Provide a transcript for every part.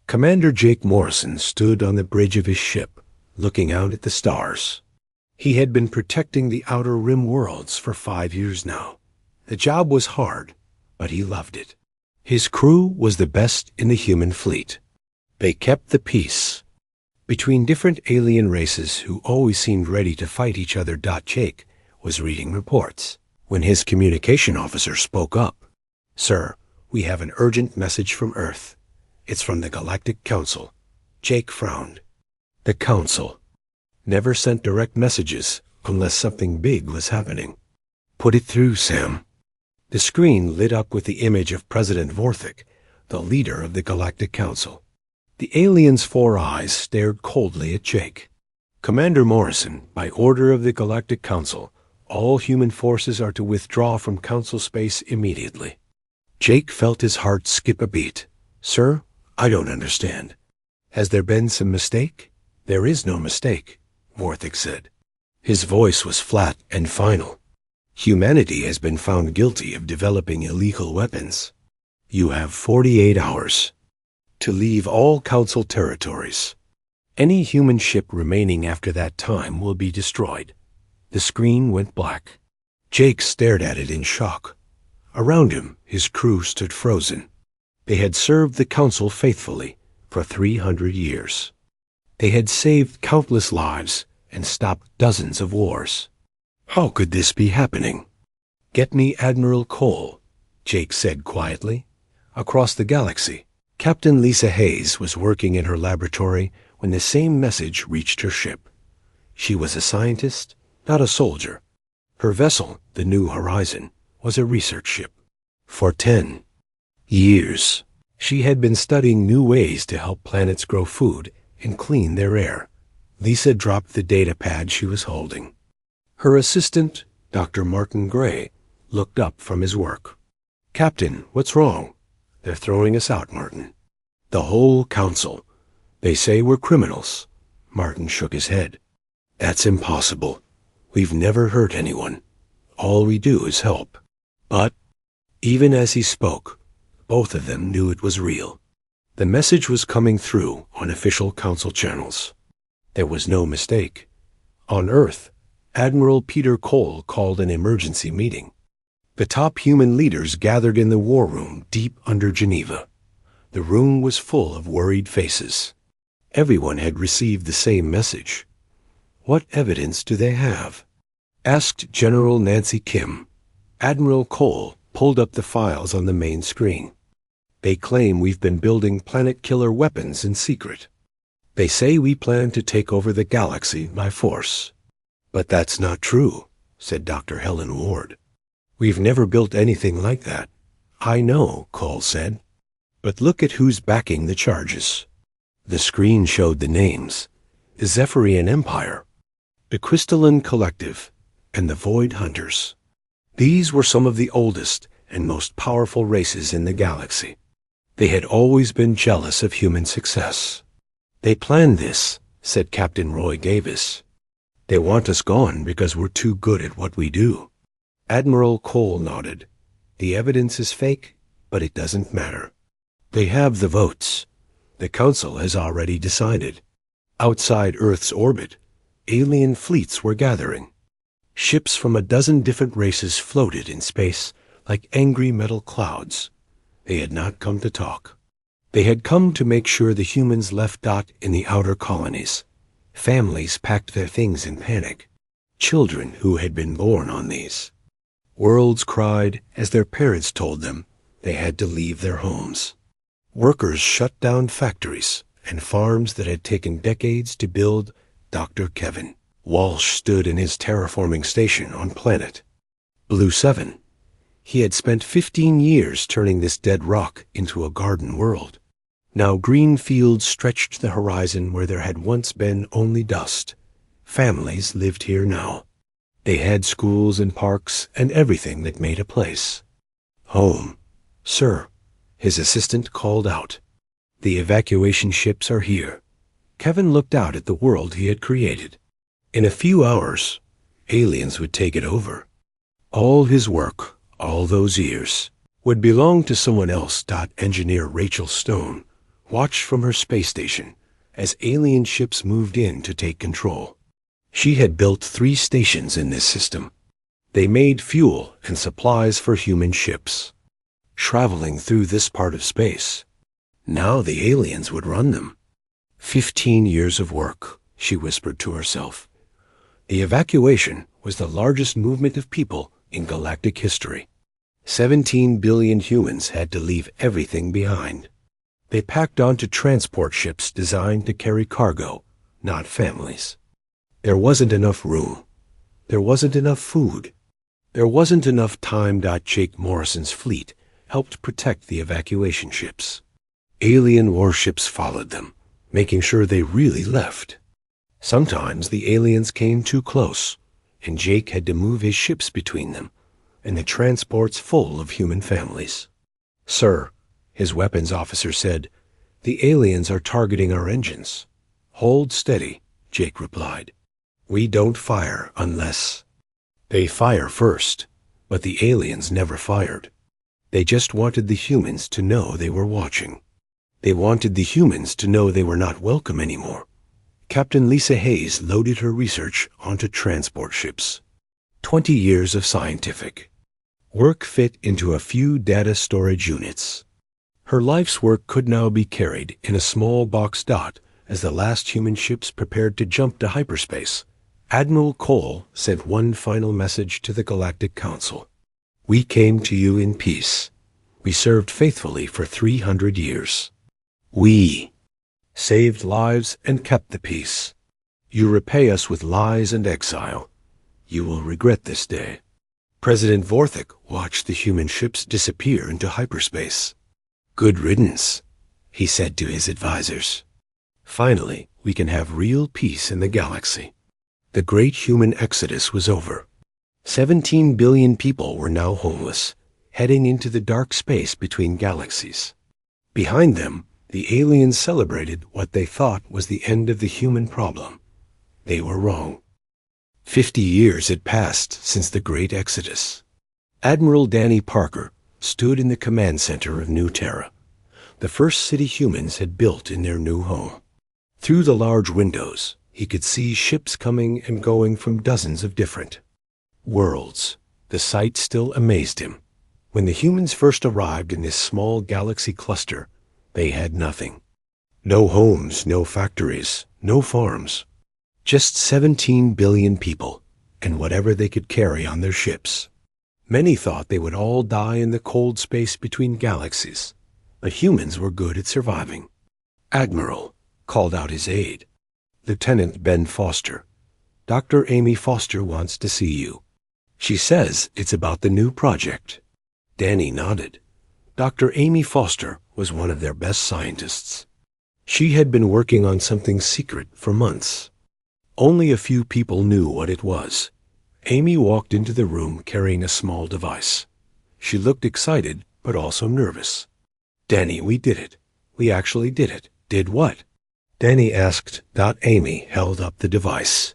Commander Jake Morrison stood on the bridge of his ship, looking out at the stars. He had been protecting the Outer Rim worlds for 5 years now. The job was hard, but he loved it. His crew was the best in the human fleet. They kept the peace between different alien races who always seemed ready to fight each other. Jake was reading reports when his communication officer spoke up. "Sir, we have an urgent message from Earth. It's from the Galactic Council." Jake frowned. The Council never sent direct messages unless something big was happening. "Put it through, Sam." The screen lit up with the image of President Vorthik, the leader of the Galactic Council. The alien's 4 eyes stared coldly at Jake. "Commander Morrison, by order of the Galactic Council, all human forces are to withdraw from Council space immediately." Jake felt his heart skip a beat. "Sir, I don't understand. Has there been some mistake?" "There is no mistake," Vorthik said. His voice was flat and final. "Humanity has been found guilty of developing illegal weapons. You have 48 hours to leave all Council territories. Any human ship remaining after that time will be destroyed." The screen went black. Jake stared at it in shock. Around him, his crew stood frozen. They had served the Council faithfully for 300 years. They had saved countless lives and stopped dozens of wars. How could this be happening? "Get me Admiral Cole," Jake said quietly. Across the galaxy, Captain Lisa Hayes was working in her laboratory when the same message reached her ship. She was a scientist, not a soldier. Her vessel, the New Horizon, was a research ship. For 10 years, she had been studying new ways to help planets grow food and clean their air. Lisa dropped the data pad she was holding. Her assistant, Dr. Martin Gray, looked up from his work. "Captain, what's wrong?" "They're throwing us out, Martin." "The whole Council. They say we're criminals." Martin shook his head. "That's impossible. We've never hurt anyone. All we do is help." But even as he spoke, both of them knew it was real. The message was coming through on official Council channels. There was no mistake. On Earth, Admiral Peter Cole called an emergency meeting. The top human leaders gathered in the war room deep under Geneva. The room was full of worried faces. Everyone had received the same message. "What evidence do they have?" asked General Nancy Kim. Admiral Cole pulled up the files on the main screen. "They claim we've been building planet-killer weapons in secret. They say we plan to take over the galaxy by force." "But that's not true," said Dr. Helen Ward. "We've never built anything like that." "I know," Cole said. "But look at who's backing the charges." The screen showed the names: the Zephyrian Empire, the Crystalline Collective, and the Void Hunters. These were some of the oldest and most powerful races in the galaxy. They had always been jealous of human success. "They planned this," said Captain Roy Gavis. "They want us gone because we're too good at what we do." Admiral Cole nodded. "The evidence is fake, but it doesn't matter. They have the votes. The Council has already decided." Outside Earth's orbit, alien fleets were gathering. Ships from a dozen different races floated in space like angry metal clouds. They had not come to talk. They had come to make sure the humans left in the outer colonies. Families packed their things in panic. Children who had been born on these worlds cried as their parents told them they had to leave their homes. Workers shut down factories and farms that had taken decades to build. Dr. Kevin Walsh stood in his terraforming station on planet Blue 7. He had spent 15 years turning this dead rock into a garden world. Now green fields stretched the horizon where there had once been only dust. Families lived here now. They had schools and parks and everything that made a place. "Home, sir," his assistant called out. "The evacuation ships are here." Kevin looked out at the world he had created. In a few hours, aliens would take it over. All his work, all those years, would belong to someone else. Engineer Rachel Stone watched from her space station as alien ships moved in to take control. She had built 3 stations in this system. They made fuel and supplies for human ships. Traveling through this part of space, now the aliens would run them. 15 years of work, she whispered to herself. The evacuation was the largest movement of people in galactic history. 17 billion humans had to leave everything behind. They packed onto transport ships designed to carry cargo, not families. There wasn't enough room. There wasn't enough food. There wasn't enough time. Jake Morrison's fleet helped protect the evacuation ships. Alien warships followed them, making sure they really left. Sometimes the aliens came too close, and Jake had to move his ships between them and the transports full of human families. "Sir," his weapons officer said, "the aliens are targeting our engines." "Hold steady," Jake replied. "We don't fire unless—" They fire first, but the aliens never fired. They just wanted the humans to know they were watching. They wanted the humans to know they were not welcome anymore. Captain Lisa Hayes loaded her research onto transport ships. 20 years of scientific work fit into a few data storage units. Her life's work could now be carried in a small box dot as the last human ships prepared to jump to hyperspace. Admiral Cole sent one final message to the Galactic Council. "We came to you in peace. We served faithfully for 300 years. We saved lives and kept the peace. You repay us with lies and exile. You will regret this day." President Vorthik watched the human ships disappear into hyperspace. "Good riddance," he said to his advisors. "Finally, we can have real peace in the galaxy." The great human exodus was over. 17 billion people were now homeless, heading into the dark space between galaxies. Behind them, the aliens celebrated what they thought was the end of the human problem. They were wrong. 50 years had passed since the great exodus. Admiral Danny Parker stood in the command center of New Terra, the first city humans had built in their new home. Through the large windows, he could see ships coming and going from dozens of different worlds. The sight still amazed him. When the humans first arrived in this small galaxy cluster, they had nothing. No homes, no factories, no farms. Just 17 billion people, and whatever they could carry on their ships. Many thought they would all die in the cold space between galaxies. The humans were good at surviving. "Admiral," called out his aide. "Lieutenant Ben Foster. Dr. Amy Foster wants to see you. She says it's about the new project." Danny nodded. Dr. Amy Foster was one of their best scientists. She had been working on something secret for months. Only a few people knew what it was. Amy walked into the room carrying a small device. She looked excited, but also nervous. "Danny, we did it. We actually did it." "Did what?" Danny asked. Amy held up the device.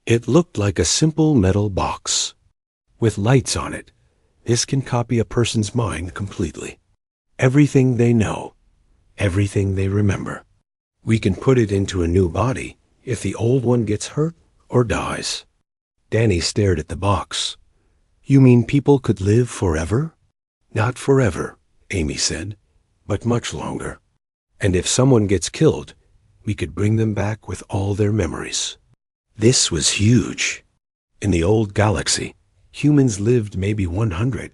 It looked like a simple metal box with lights on it. "This can copy a person's mind completely. Everything they know, everything they remember. We can put it into a new body if the old one gets hurt or dies." Danny stared at the box. "You mean people could live forever?" "Not forever," Amy said, "but much longer. And if someone gets killed, we could bring them back with all their memories." This was huge. In the old galaxy, humans lived maybe 100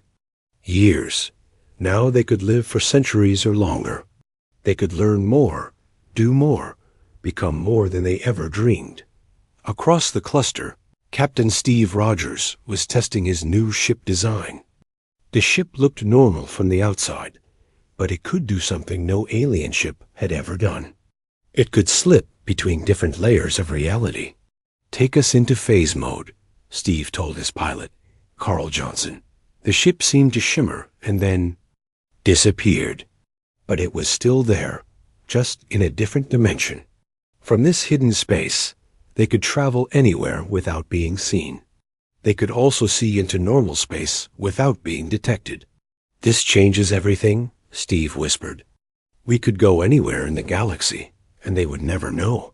years. Now they could live for centuries or longer. They could learn more, do more, become more than they ever dreamed. Across the cluster, Captain Steve Rogers was testing his new ship design. The ship looked normal from the outside, but it could do something no alien ship had ever done. It could slip between different layers of reality. "Take us into phase mode," Steve told his pilot, Carl Johnson. The ship seemed to shimmer and then disappeared. But it was still there, just in a different dimension. From this hidden space, they could travel anywhere without being seen. They could also see into normal space without being detected. "This changes everything," Steve whispered. We could go anywhere in the galaxy, and they would never know.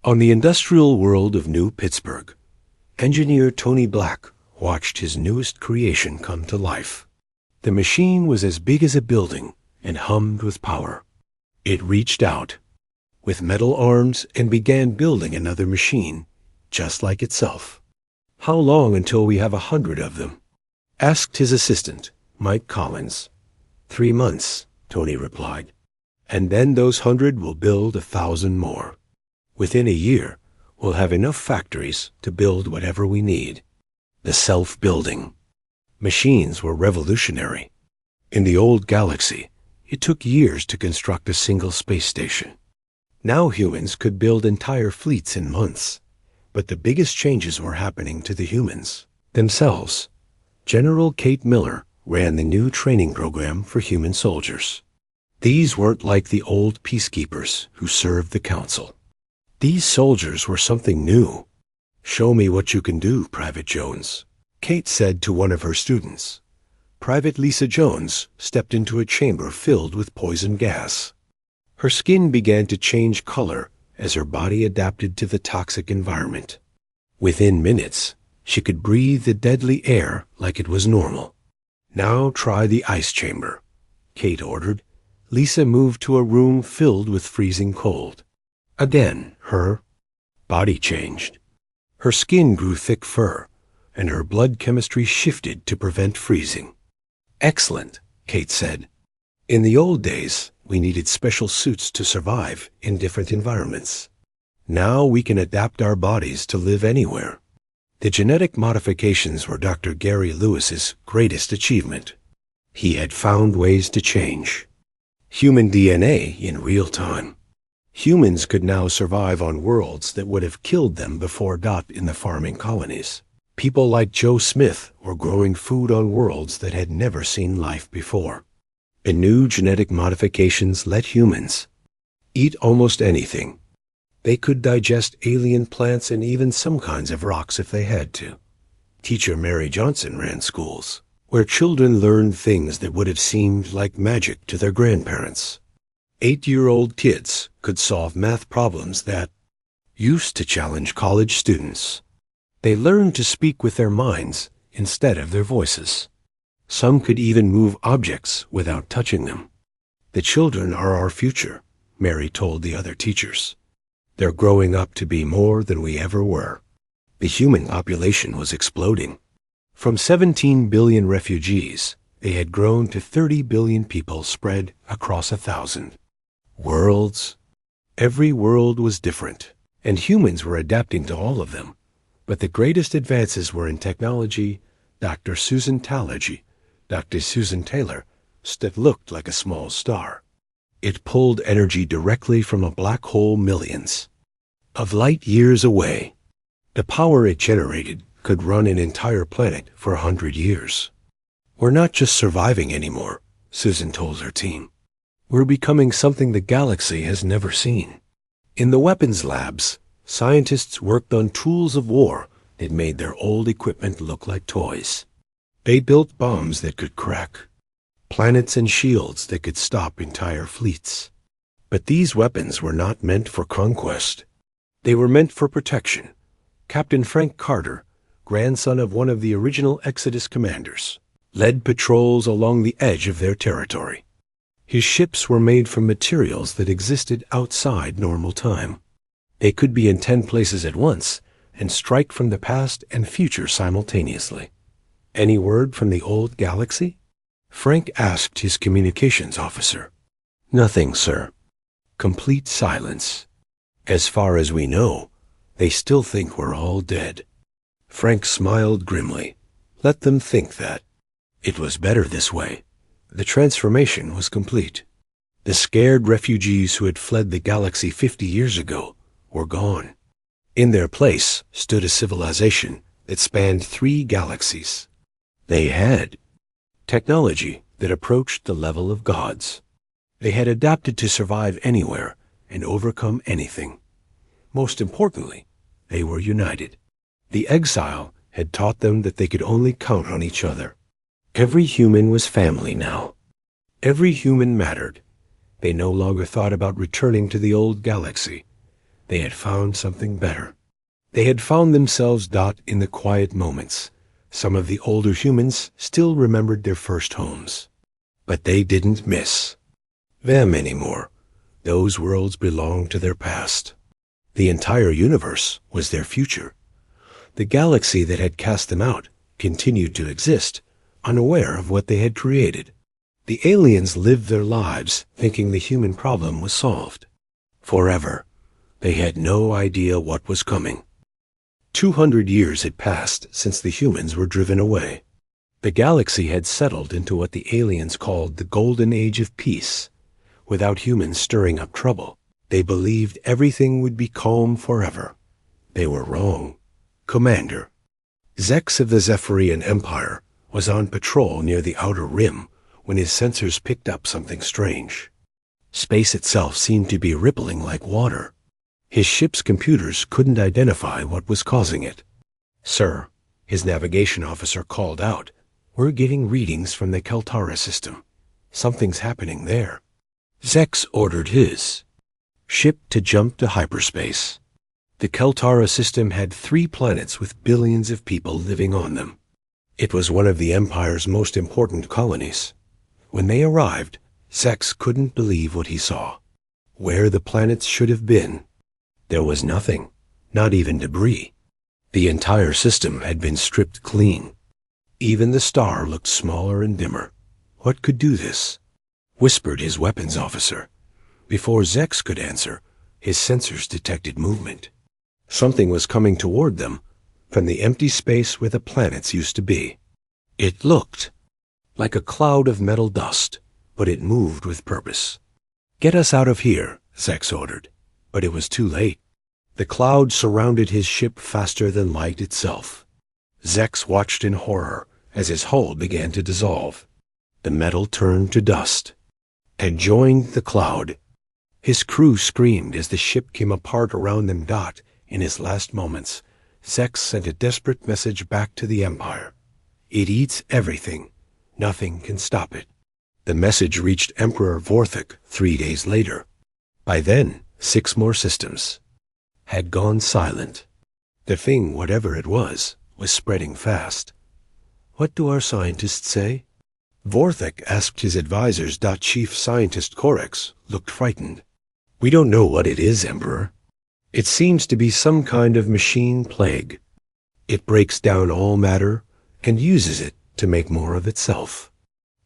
On the industrial world of New Pittsburgh, engineer Tony Black watched his newest creation come to life. The machine was as big as a building and hummed with power. It reached out with metal arms and began building another machine, just like itself. "How long until we have 100 of them?" asked his assistant, Mike Collins. 3 months, Tony replied. "And then those 100 will build 1,000 more. Within a year, we'll have enough factories to build whatever we need." The self-building machines were revolutionary. In the old galaxy, it took years to construct a single space station. Now humans could build entire fleets in months. But the biggest changes were happening to the humans themselves. General Kate Miller ran the new training program for human soldiers. These weren't like the old peacekeepers who served the council. These soldiers were something new. "Show me what you can do, Private Jones," Kate said to one of her students. Private Lisa Jones stepped into a chamber filled with poison gas. Her skin began to change color as her body adapted to the toxic environment. Within minutes, she could breathe the deadly air like it was normal. "Now try the ice chamber," Kate ordered. Lisa moved to a room filled with freezing cold. Again, her body changed. Her skin grew thick fur, and her blood chemistry shifted to prevent freezing. "Excellent," Kate said. "In the old days, we needed special suits to survive in different environments. Now we can adapt our bodies to live anywhere." The genetic modifications were Dr. Gary Lewis's greatest achievement. He had found ways to change human DNA in real time. Humans could now survive on worlds that would have killed them before in the farming colonies. People like Joe Smith were growing food on worlds that had never seen life before. The new genetic modifications let humans eat almost anything. They could digest alien plants and even some kinds of rocks if they had to. Teacher Mary Johnson ran schools where children learned things that would have seemed like magic to their grandparents. 8-year-old kids could solve math problems that used to challenge college students. They learned to speak with their minds instead of their voices. Some could even move objects without touching them. "The children are our future," Mary told the other teachers. "They're growing up to be more than we ever were." The human population was exploding. From 17 billion refugees, they had grown to 30 billion people spread across 1,000 worlds. Every world was different, and humans were adapting to all of them. But the greatest advances were in technology. Dr. Susan Taylor that looked like a small star. It pulled energy directly from a black hole millions of light years away. The power it generated could run an entire planet for 100 years. "We're not just surviving anymore," Susan told her team. "We're becoming something the galaxy has never seen." In the weapons labs, scientists worked on tools of war that made their old equipment look like toys. They built bombs that could crack planets and shields that could stop entire fleets. But these weapons were not meant for conquest. They were meant for protection. Captain Frank Carter, grandson of one of the original Exodus commanders, led patrols along the edge of their territory. His ships were made from materials that existed outside normal time. They could be in 10 places at once and strike from the past and future simultaneously. "Any word from the old galaxy?" Frank asked his communications officer. "Nothing, sir." Complete silence. "As far as we know, they still think we're all dead." Frank smiled grimly. Let them think that. It was better this way. The transformation was complete. The scared refugees who had fled the galaxy 50 years ago were gone. In their place stood a civilization that spanned 3 galaxies. They had technology that approached the level of gods. They had adapted to survive anywhere and overcome anything. Most importantly, they were united. The exile had taught them that they could only count on each other. Every human was family now. Every human mattered. They no longer thought about returning to the old galaxy. They had found something better. They had found themselves in the quiet moments. Some of the older humans still remembered their first homes. But they didn't miss them anymore. Those worlds belonged to their past. The entire universe was their future. The galaxy that had cast them out continued to exist, unaware of what they had created. The aliens lived their lives thinking the human problem was solved. Forever. They had no idea what was coming. 200 years had passed since the humans were driven away. The galaxy had settled into what the aliens called the Golden Age of Peace. Without humans stirring up trouble, they believed everything would be calm forever. They were wrong. Commander Zex of the Zephyrian Empire was on patrol near the outer rim when his sensors picked up something strange. Space itself seemed to be rippling like water. His ship's computers couldn't identify what was causing it. "Sir," his navigation officer called out, "we're getting readings from the Keltara system. Something's happening there." Zex ordered his ship to jump to hyperspace. The Keltara system had 3 planets with billions of people living on them. It was one of the Empire's most important colonies. When they arrived, Zex couldn't believe what he saw. Where the planets should have been, there was nothing, not even debris. The entire system had been stripped clean. Even the star looked smaller and dimmer. What could do this? Whispered his weapons officer. Before Zex could answer, his sensors detected movement. Something was coming toward them from the empty space where the planets used to be. It looked like a cloud of metal dust, but it moved with purpose. "Get us out of here," Zex ordered. But it was too late. The cloud surrounded his ship faster than light itself. Zex watched in horror as his hull began to dissolve. The metal turned to dust and joined the cloud. His crew screamed as the ship came apart around them. In his last moments, Zex sent a desperate message back to the Empire. "It eats everything. Nothing can stop it." The message reached Emperor Vorthik 3 days later. By then, 6 more systems had gone silent. The thing, whatever it was spreading fast. "What do our scientists say?" Vorthik asked his advisors. Chief Scientist Korex looked frightened. "We don't know what it is, Emperor. It seems to be some kind of machine plague. It breaks down all matter and uses it to make more of itself.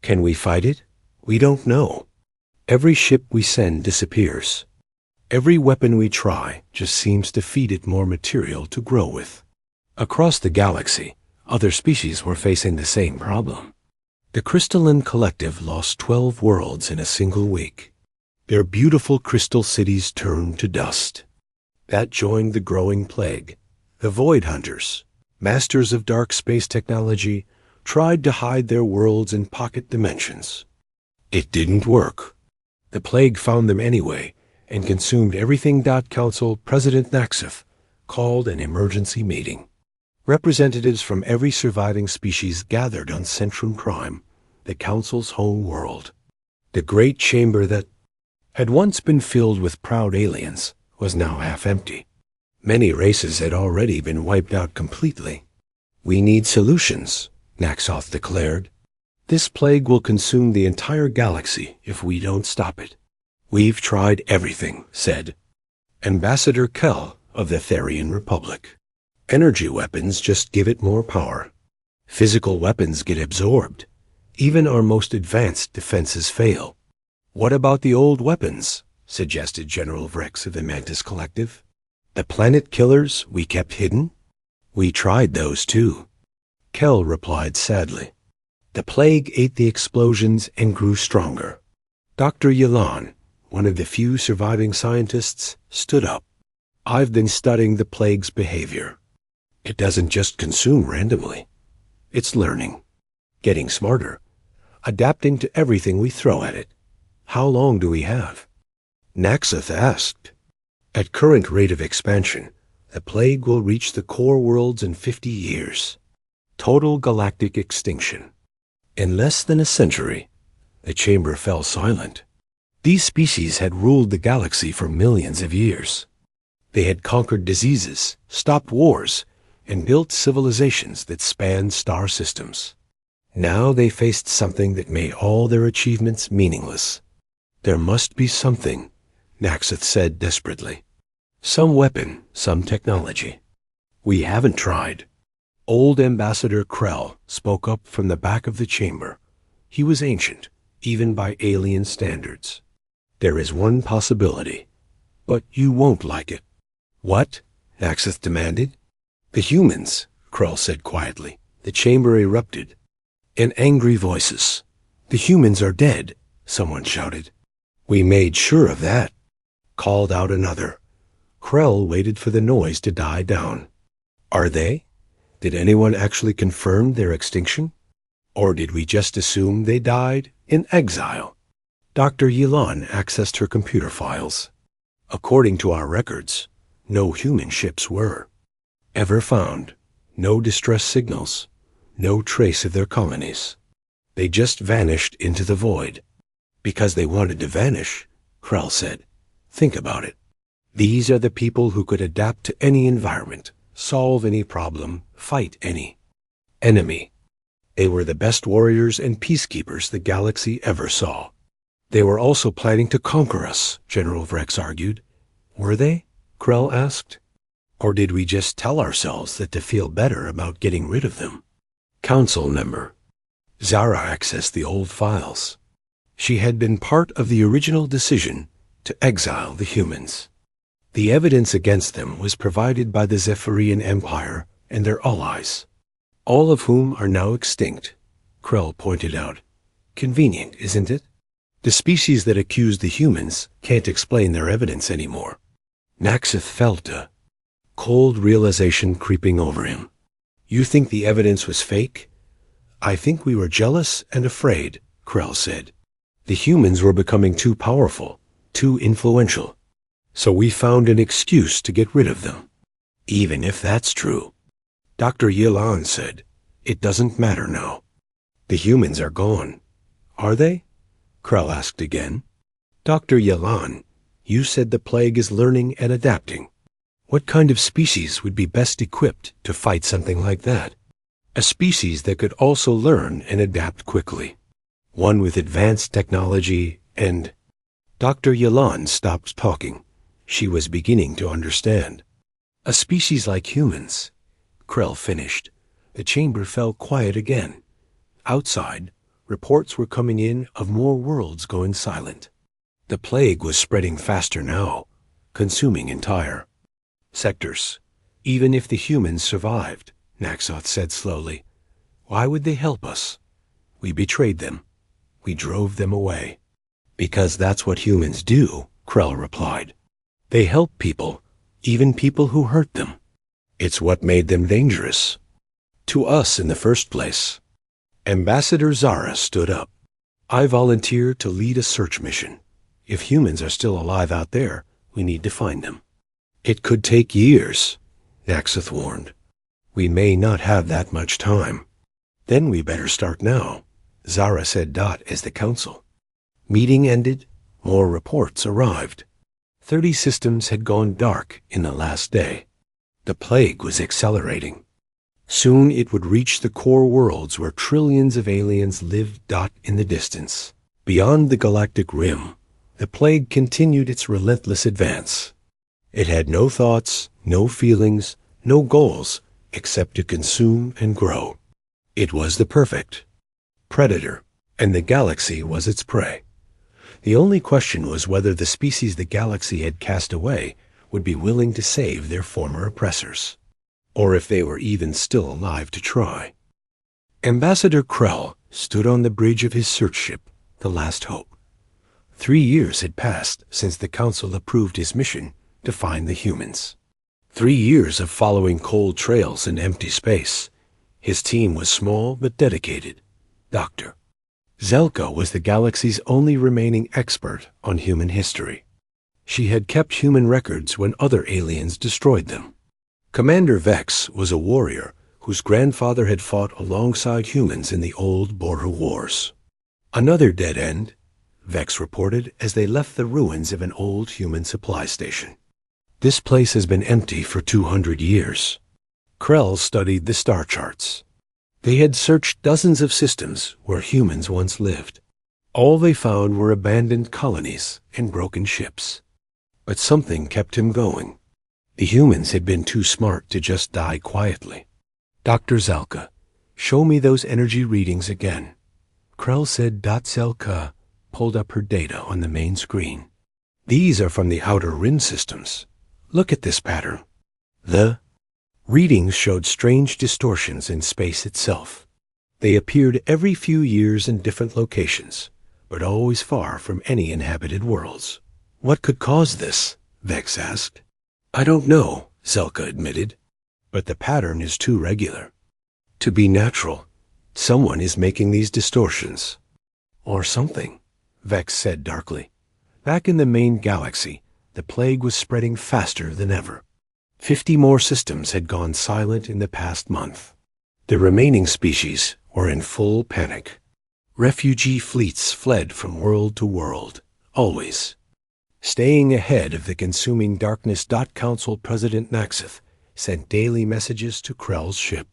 Can we fight it? We don't know. Every ship we send disappears. Every weapon we try just seems to feed it more material to grow with." Across the galaxy, other species were facing the same problem. The Crystalline Collective lost 12 worlds in a single week. Their beautiful crystal cities turned to dust. That joined the growing plague. The Void Hunters, masters of dark space technology, tried to hide their worlds in pocket dimensions. It didn't work. The plague found them anyway and consumed everything. Council President Naxif called an emergency meeting. Representatives from every surviving species gathered on Centrum Prime, the Council's home world. The great chamber that had once been filled with proud aliens was now half empty. Many races had already been wiped out completely. "We need solutions," Naxoth declared. "This plague will consume the entire galaxy if we don't stop it." "We've tried everything," said Ambassador Kell of the Therian Republic. "Energy weapons just give it more power. Physical weapons get absorbed. Even our most advanced defenses fail." "What about the old weapons?" suggested General Vrex of the Mantis Collective. "The planet killers we kept hidden? We tried those too." Kell replied sadly. "The plague ate the explosions and grew stronger." Dr. Yelan, one of the few surviving scientists, stood up. "I've been studying the plague's behavior. It doesn't just consume randomly. It's learning, getting smarter, adapting to everything we throw at it. How long do we have?" Naxoth asked. "At current rate of expansion, the plague will reach the core worlds in 50 years. Total galactic extinction." In less than a century, the chamber fell silent. These species had ruled the galaxy for millions of years. They had conquered diseases, stopped wars, and built civilizations that spanned star systems. Now they faced something that made all their achievements meaningless. There must be something, Naxith said desperately. Some weapon, some technology. We haven't tried. Old Ambassador Krell spoke up from the back of the chamber. He was ancient, even by alien standards. There is one possibility, but you won't like it. What? Naxith demanded. The humans, Krell said quietly. The chamber erupted. In angry voices. The humans are dead, someone shouted. We made sure of that, called out another. Krell waited for the noise to die down. Are they? Did anyone actually confirm their extinction? Or did we just assume they died in exile? Dr. Yilan accessed her computer files. According to our records, no human ships were ever found. No distress signals. No trace of their colonies. They just vanished into the void. Because they wanted to vanish, Krell said. Think about it. These are the people who could adapt to any environment, solve any problem, fight any enemy. They were the best warriors and peacekeepers the galaxy ever saw. They were also planning to conquer us, General Vrex argued. Were they? Krell asked. Or did we just tell ourselves that to feel better about getting rid of them? Council member. Zara accessed the old files. She had been part of the original decision to exile the humans. The evidence against them was provided by the Zephyrian Empire and their allies, all of whom are now extinct, Krell pointed out. Convenient, isn't it? The species that accused the humans can't explain their evidence anymore. Naxith felt a cold realization creeping over him. You think the evidence was fake? I think we were jealous and afraid, Krell said. The humans were becoming too powerful, too influential. So we found an excuse to get rid of them. Even if that's true, Dr. Yilan said, it doesn't matter now. The humans are gone. Are they? Krell asked again. Dr. Yilan, you said the plague is learning and adapting. What kind of species would be best equipped to fight something like that? A species that could also learn and adapt quickly. One with advanced technology and... Dr. Yilan stopped talking. She was beginning to understand. A species like humans, Krell finished. The chamber fell quiet again. Outside, reports were coming in of more worlds going silent. The plague was spreading faster now, consuming entire sectors. Even if the humans survived, Naxoth said slowly, why would they help us? We betrayed them. We drove them away. Because that's what humans do, Krell replied. They help people, even people who hurt them. It's what made them dangerous. To us in the first place. Ambassador Zara stood up. I volunteer to lead a search mission. If humans are still alive out there, we need to find them. It could take years, Naxith warned. We may not have that much time. Then we better start now, Zara said as the council. Meeting ended, more reports arrived. 30 systems had gone dark in the last day. The plague was accelerating. Soon it would reach the core worlds where trillions of aliens lived in the distance. Beyond the galactic rim, the plague continued its relentless advance. It had no thoughts, no feelings, no goals, except to consume and grow. It was the perfect predator, and the galaxy was its prey. The only question was whether the species the galaxy had cast away would be willing to save their former oppressors, or if they were even still alive to try. Ambassador Krell stood on the bridge of his search ship, the Last Hope. 3 years had passed since the Council approved his mission to find the humans. 3 years of following cold trails in empty space. His team was small but dedicated. Dr. Zelka was the galaxy's only remaining expert on human history. She had kept human records when other aliens destroyed them. Commander Vex was a warrior whose grandfather had fought alongside humans in the old Boru Wars. Another dead end, Vex reported as they left the ruins of an old human supply station. This place has been empty for 200 years. Krell studied the star charts. They had searched dozens of systems where humans once lived. All they found were abandoned colonies and broken ships. But something kept him going. The humans had been too smart to just die quietly. Dr. Zalka, show me those energy readings again. Krell said. Zalka pulled up her data on the main screen. These are from the outer rim systems. Look at this pattern. The readings showed strange distortions in space itself. They appeared every few years in different locations, but always far from any inhabited worlds. What could cause this? Vex asked. I don't know, Zelka admitted, but the pattern is too regular. To be natural, someone is making these distortions. Or something, Vex said darkly. Back in the main galaxy, the plague was spreading faster than ever. 50 more systems had gone silent in the past month. The remaining species were in full panic. Refugee fleets fled from world to world, always. Staying ahead of the consuming darkness. Council President Naxith sent daily messages to Krell's ship.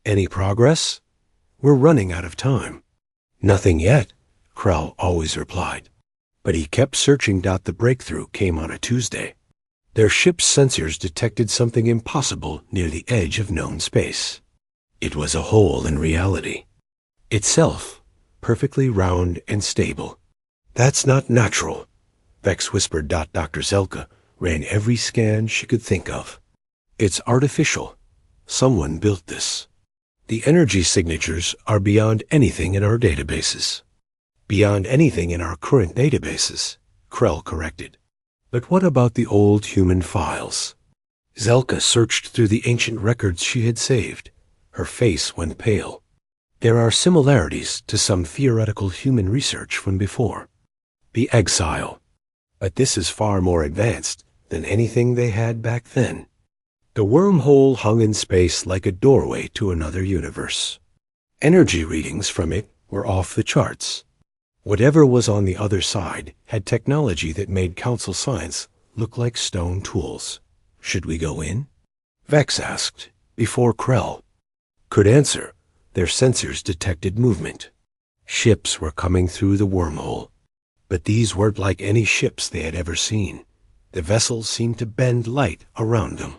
Any progress? We're running out of time. Nothing yet, Krell always replied. But he kept searching. The breakthrough came on a Tuesday. Their ship's sensors detected something impossible near the edge of known space. It was a hole in reality. Itself, perfectly round and stable. That's not natural, Vex whispered. Dr. Zelka ran every scan she could think of. It's artificial. Someone built this. The energy signatures are beyond anything in our databases. Beyond anything in our current databases, Krell corrected. But what about the old human files? Zelka searched through the ancient records she had saved. Her face went pale. There are similarities to some theoretical human research from before. The exile. But this is far more advanced than anything they had back then. The wormhole hung in space like a doorway to another universe. Energy readings from it were off the charts. Whatever was on the other side had technology that made Council science look like stone tools. Should we go in? Vex asked, before Krell could answer. Their sensors detected movement. Ships were coming through the wormhole. But these weren't like any ships they had ever seen. The vessels seemed to bend light around them.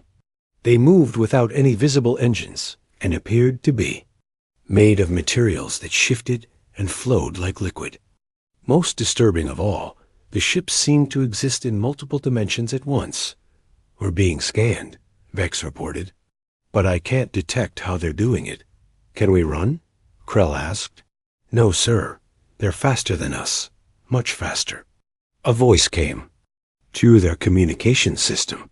They moved without any visible engines and appeared to be made of materials that shifted and flowed like liquid. Most disturbing of all, the ships seemed to exist in multiple dimensions at once. We're being scanned, Vex reported. But I can't detect how they're doing it. Can we run? Krell asked. No, sir. They're faster than us. Much faster. A voice came. Through their communication system.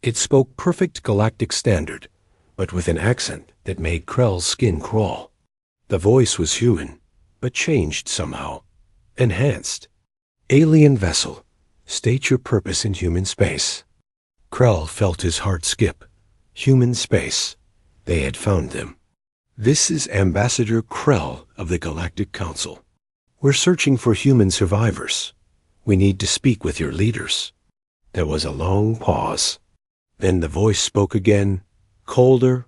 It spoke perfect galactic standard, but with an accent that made Krell's skin crawl. The voice was human, but changed somehow. Enhanced. Alien vessel. State your purpose in human space. Krell felt his heart skip. Human space. They had found them. This is Ambassador Krell of the Galactic Council. We're searching for human survivors. We need to speak with your leaders. There was a long pause. Then the voice spoke again, colder.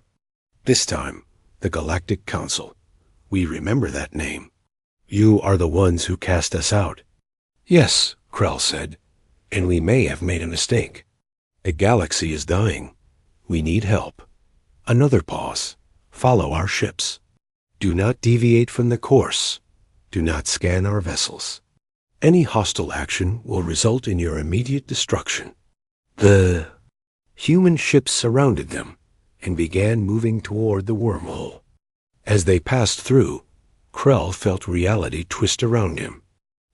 This time, the Galactic Council. We remember that name. You are the ones who cast us out. Yes, Krell said, and we may have made a mistake. A galaxy is dying. We need help. Another pause. Follow our ships. Do not deviate from the course. Do not scan our vessels. Any hostile action will result in your immediate destruction. The human ships surrounded them and began moving toward the wormhole. As they passed through, Krell felt reality twist around him.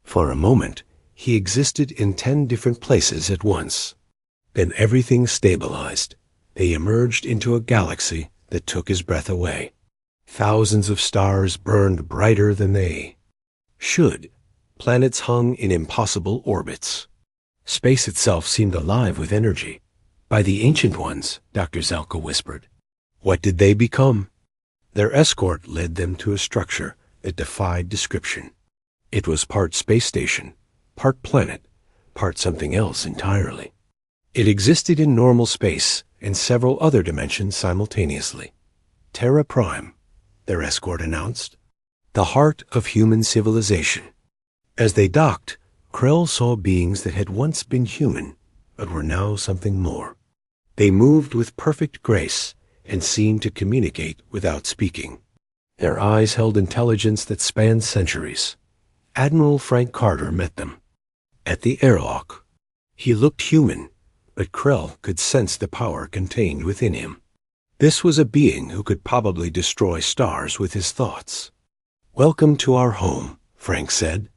For a moment, he existed in 10 different places at once. Then everything stabilized. They emerged into a galaxy that took his breath away. Thousands of stars burned brighter than they should. Planets hung in impossible orbits. Space itself seemed alive with energy. By the Ancient Ones, Dr. Zalka whispered. What did they become? Their escort led them to a structure that defied description. It was part space station, part planet, part something else entirely. It existed in normal space and several other dimensions simultaneously. Terra Prime, their escort announced, the heart of human civilization. As they docked, Krell saw beings that had once been human, but were now something more. They moved with perfect grace and seemed to communicate without speaking. Their eyes held intelligence that spanned centuries. Admiral Frank Carter met them. At the airlock, he looked human, but Krell could sense the power contained within him. This was a being who could probably destroy stars with his thoughts. "Welcome to our home," Frank said,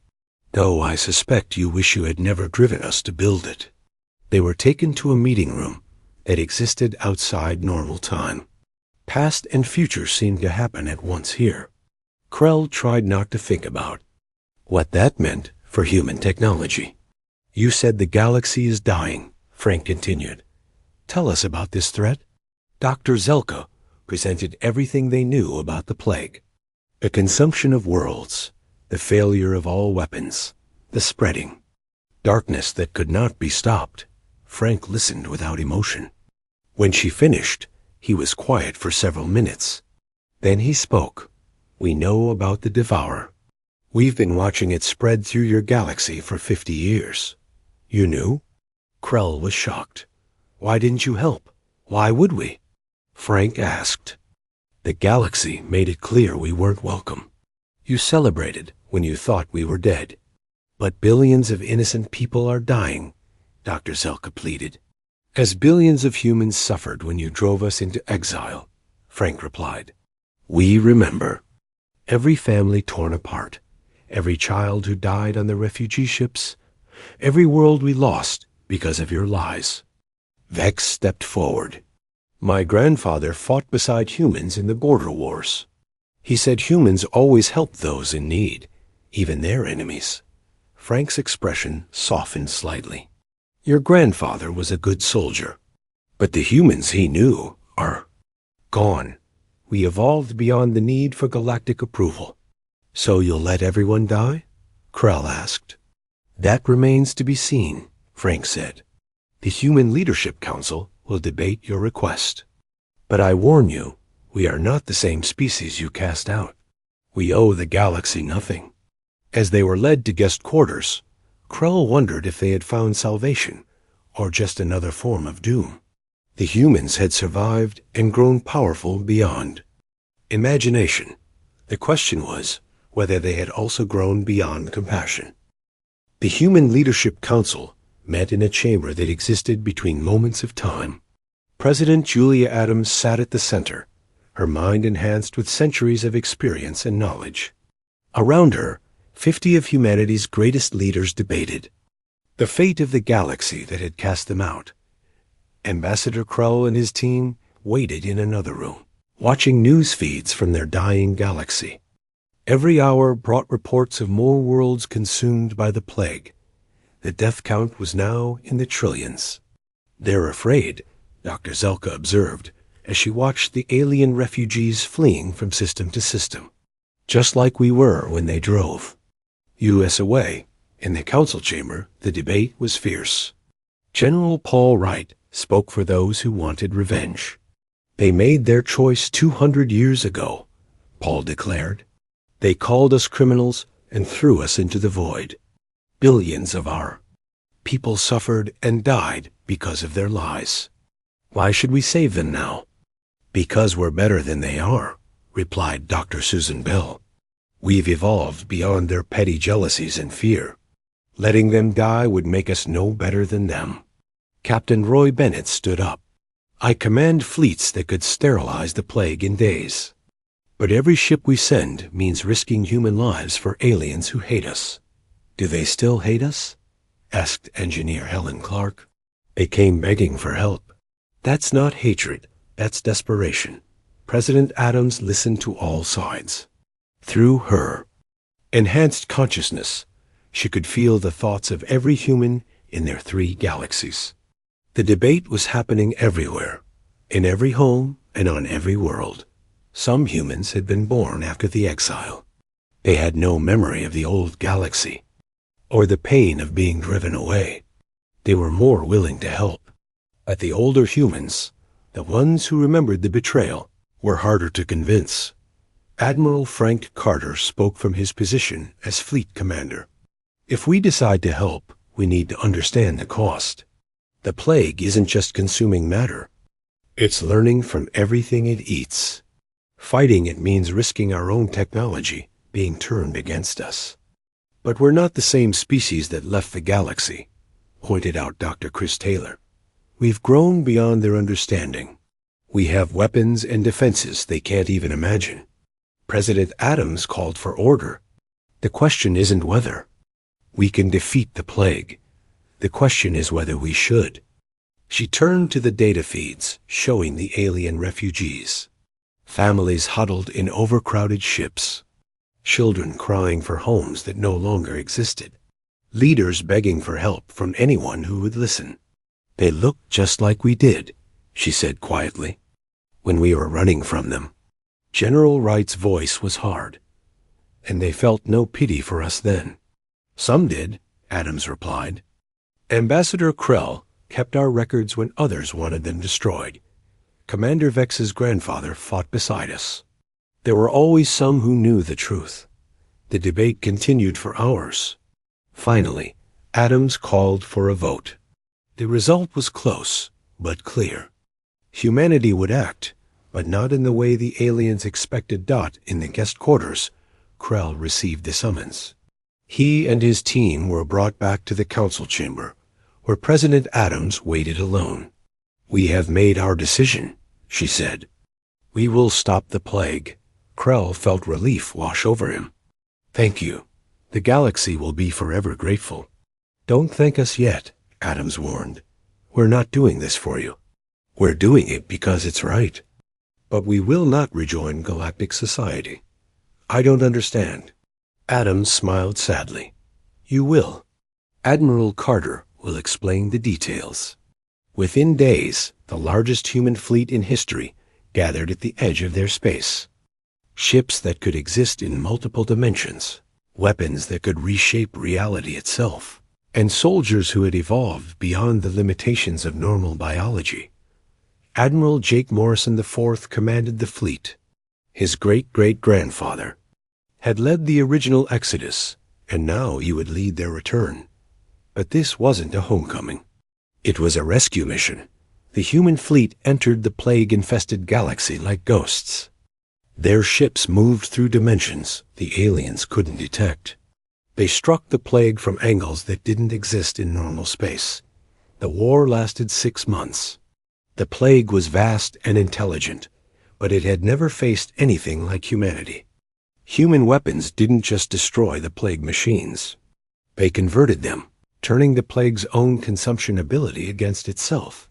"though I suspect you wish you had never driven us to build it." They were taken to a meeting room that existed outside normal time. Past and future seemed to happen at once here. Krell tried not to think about what that meant for human technology. "You said the galaxy is dying," Frank continued. "Tell us about this threat." Dr. Zelka presented everything they knew about the plague. The consumption of worlds, the failure of all weapons, the spreading, darkness that could not be stopped. Frank listened without emotion. When she finished, he was quiet for several minutes. Then he spoke. "We know about the Devourer. We've been watching it spread through your galaxy for 50 years. You knew?" Krell was shocked. "Why didn't you help? Why would we?" Frank asked. "The galaxy made it clear we weren't welcome. You celebrated when you thought we were dead. But billions of innocent people are dying," Dr. Zelka pleaded. "As billions of humans suffered when you drove us into exile," Frank replied. "We remember. Every family torn apart, every child who died on the refugee ships, every world we lost because of your lies." Vex stepped forward. "My grandfather fought beside humans in the border wars. He said humans always helped those in need, even their enemies." Frank's expression softened slightly. "Your grandfather was a good soldier, but the humans he knew are gone. We evolved beyond the need for galactic approval." "So you'll let everyone die?" Krell asked. "That remains to be seen," Frank said. "The Human Leadership Council will debate your request. But I warn you, we are not the same species you cast out. We owe the galaxy nothing." As they were led to guest quarters, Krell wondered if they had found salvation, or just another form of doom. The humans had survived and grown powerful beyond imagination. The question was whether they had also grown beyond compassion. The Human Leadership Council met in a chamber that existed between moments of time. President Julia Adams sat at the center, her mind enhanced with centuries of experience and knowledge. Around her, 50 of humanity's greatest leaders debated the fate of the galaxy that had cast them out. Ambassador Krell and his team waited in another room, watching news feeds from their dying galaxy. Every hour brought reports of more worlds consumed by the plague. The death count was now in the trillions. "They're afraid," Dr. Zelka observed, as she watched the alien refugees fleeing from system to system. "Just like we were when they drove." US away, in the council chamber, the debate was fierce. General Paul Wright spoke for those who wanted revenge. "They made their choice 200 years ago," Paul declared. "They called us criminals and threw us into the void. Billions of our people suffered and died because of their lies. Why should we save them now?" "Because we're better than they are," replied Dr. Susan Bell. "We've evolved beyond their petty jealousies and fear. Letting them die would make us no better than them." Captain Roy Bennett stood up. "I command fleets that could sterilize the plague in days. But every ship we send means risking human lives for aliens who hate us." "Do they still hate us?" asked Engineer Helen Clark. "They came begging for help." "That's not hatred, that's desperation." President Adams listened to all sides. Through her enhanced consciousness, she could feel the thoughts of every human in their 3 galaxies. The debate was happening everywhere, in every home and on every world. Some humans had been born after the exile. They had no memory of the old galaxy, or the pain of being driven away. They were more willing to help. But the older humans, the ones who remembered the betrayal, were harder to convince. Admiral Frank Carter spoke from his position as fleet commander. If we decide to help, we need to understand the cost. The plague isn't just consuming matter. It's learning from everything it eats. Fighting it means risking our own technology being turned against us. But we're not the same species that left the galaxy, pointed out Dr. Chris Taylor. We've grown beyond their understanding. We have weapons and defenses they can't even imagine. President Adams called for order. The question isn't whether. We can defeat the plague. The question is whether we should. She turned to the data feeds showing the alien refugees. Families huddled in overcrowded ships. Children crying for homes that no longer existed. Leaders begging for help from anyone who would listen. They looked just like we did, she said quietly, when we were running from them. General Wright's voice was hard, and they felt no pity for us then. Some did, Adams replied. Ambassador Krell kept our records when others wanted them destroyed. Commander Vex's grandfather fought beside us. There were always some who knew the truth. The debate continued for hours. Finally, Adams called for a vote. The result was close, but clear. Humanity would act, but not in the way the aliens expected. In the guest quarters, Krell received the summons. He and his team were brought back to the council chamber, where President Adams waited alone. We have made our decision, she said. We will stop the plague. Krell felt relief wash over him. Thank you. The galaxy will be forever grateful. Don't thank us yet, Adams warned. We're not doing this for you. We're doing it because it's right. But we will not rejoin galactic society. I don't understand. Adams smiled sadly. You will. Admiral Carter will explain the details. Within days, the largest human fleet in history gathered at the edge of their space. Ships that could exist in multiple dimensions, weapons that could reshape reality itself, and soldiers who had evolved beyond the limitations of normal biology. Admiral Jake Morrison IV commanded the fleet. His great-great-grandfather had led the original exodus, and now he would lead their return. But this wasn't a homecoming. It was a rescue mission. The human fleet entered the plague-infested galaxy like ghosts. Their ships moved through dimensions the aliens couldn't detect. They struck the plague from angles that didn't exist in normal space. The war lasted 6 months. The plague was vast and intelligent, but it had never faced anything like humanity. Human weapons didn't just destroy the plague machines. They converted them, turning the plague's own consumption ability against itself.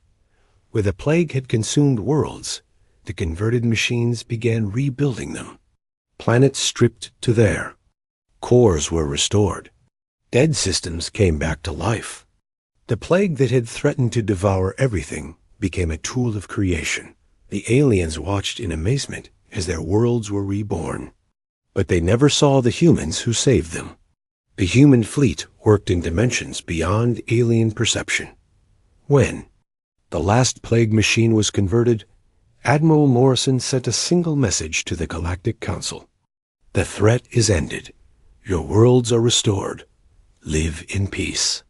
Where the plague had consumed worlds, the converted machines began rebuilding them. Planets stripped to there. Cores were restored. Dead systems came back to life. The plague that had threatened to devour everything became a tool of creation. The aliens watched in amazement as their worlds were reborn. But they never saw the humans who saved them. The human fleet worked in dimensions beyond alien perception. When the last plague machine was converted, Admiral Morrison sent a single message to the Galactic Council. The threat is ended. Your worlds are restored. Live in peace.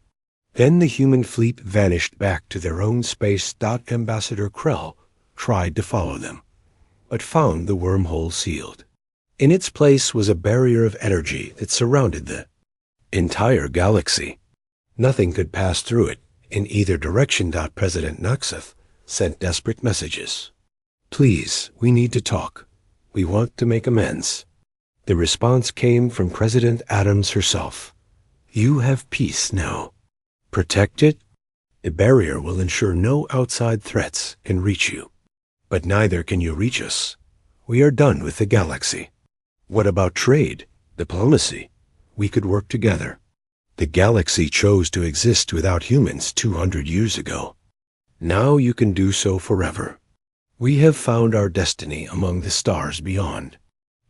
Then the human fleet vanished back to their own space. Ambassador Krell tried to follow them, but found the wormhole sealed. In its place was a barrier of energy that surrounded the entire galaxy. Nothing could pass through it in either direction. President Naxeth sent desperate messages. Please, we need to talk. We want to make amends. The response came from President Adams herself. You have peace now. Protect it. The barrier will ensure no outside threats can reach you. But neither can you reach us. We are done with the galaxy. What about trade, diplomacy? We could work together. The galaxy chose to exist without humans 200 years ago. Now you can do so forever. We have found our destiny among the stars beyond.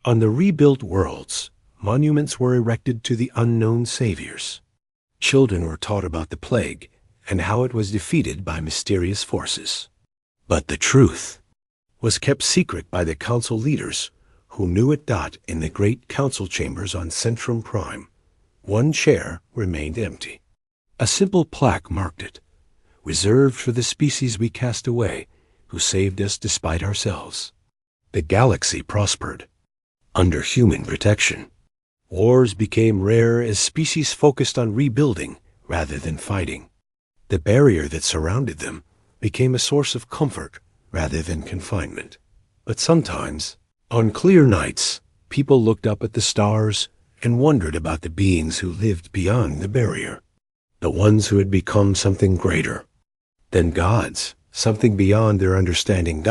On the rebuilt worlds, monuments were erected to the unknown saviors. Children were taught about the plague and how it was defeated by mysterious forces. But the truth was kept secret by the council leaders who knew it. In the great council chambers on Centrum Prime, one chair remained empty. A simple plaque marked it, reserved for the species we cast away, who saved us despite ourselves. The galaxy prospered under human protection. Wars became rare as species focused on rebuilding rather than fighting. The barrier that surrounded them became a source of comfort rather than confinement. But sometimes, on clear nights, people looked up at the stars and wondered about the beings who lived beyond the barrier, the ones who had become something greater than gods, something beyond their understanding.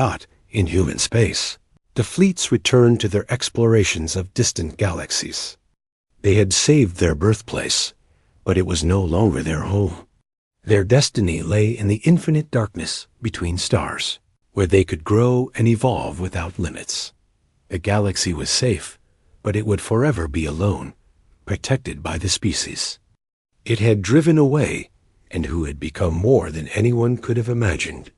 In human space, the fleets returned to their explorations of distant galaxies. They had saved their birthplace, but it was no longer their home. Their destiny lay in the infinite darkness between stars, where they could grow and evolve without limits. The galaxy was safe, but it would forever be alone, protected by the species it had driven away and who had become more than anyone could have imagined.